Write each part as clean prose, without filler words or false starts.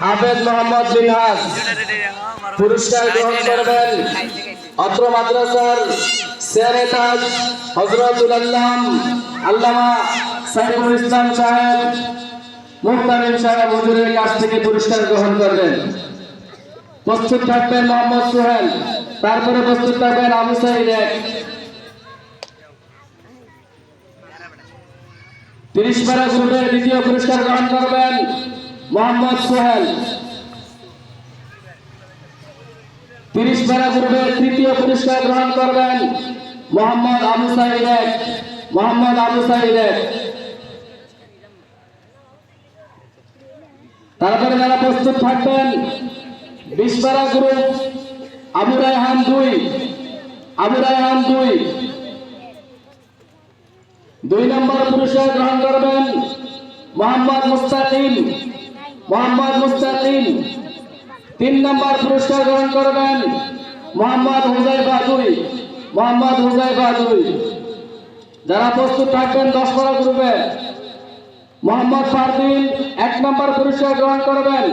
হাফেজ মোহাম্মদ মিনহাজ পুরস্কার গ্রহণ করবেন অত্র মাদ্রাসার সেরেতাজ হযরতুল আল্লামা সাইফুল ইসলাম সাহেব মুহতামিম সাহেব হুজুরের কাছ থেকে পুরস্কার গ্রহণ করবেন। প্রস্তুত থাকবেন মোহাম্মদ সোহেল, তারপরে প্রস্তুত থাকবেন আবু সাইদ। 30 পারা গ্রুপের দ্বিতীয় পুরস্কার গ্রহণ করবেন মোহাম্মদ সোহেল। 30 পারা গ্রুপের তৃতীয় পুরস্কার গ্রহণ করবেন মোহাম্মদ আবু সাইদ। মোহাম্মদ আবু সাইদ। তারপরে যারা প্রস্তুত থাকবেন 20 পারা গ্রুপ আবু রায়হান 2। আবু রায়হান 2 নম্বর পুরস্কার গ্রহণ করবেন মোহাম্মদ মুস্তাকিম। মোহাম্মদ মুস্তাকিম। 3 নম্বর পুরস্কার গ্রহণ করবেন মোহাম্মদ হুজাইফা 2। মোহাম্মদ হুজাইফা 2। যারা প্রস্তুত থাকবেন 10 পারা গ্রুপে মোহাম্মদ ফারদিন 1 নম্বর পুরস্কার গ্রহণ করবেন।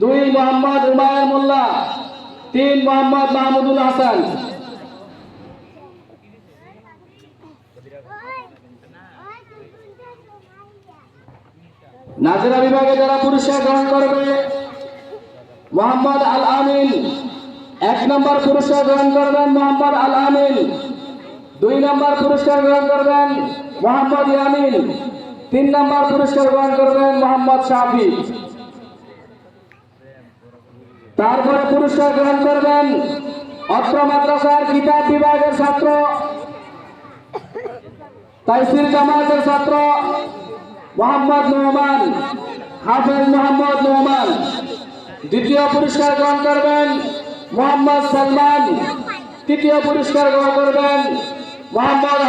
2 মোহাম্মদ উমায়ের মোল্লা। 3 মোহাম্মদ মাহমুদুল হাসান। নাজরা বিভাগে যারা পুরস্কার গ্রহণ করবে মোহাম্মদ আল আমিন 1 নম্বর পুরস্কার গ্রহণ করবেন মোহাম্মদ আল আমিন। 2 নম্বর পুরস্কার গ্রহণ করবেন মোহাম্মদ ইয়ামিন। 3 নম্বর পুরস্কার গ্রহণ করবেন মোহাম্মদ শাফি। তারপরে পুরস্কার গ্রহণ করবেন অত্র মাদ্রাসার কিতাব বিভাগের ছাত্র তাইসির জামাতের ছাত্র মোহাম্মদ নোমান, হাফেজ মোহাম্মদ নোমান। দ্বিতীয় পুরস্কার গ্রহণ করবেন মোহাম্মদ সালমান। তৃতীয় পুরস্কার গ্রহণ করবেন মোহাম্মদ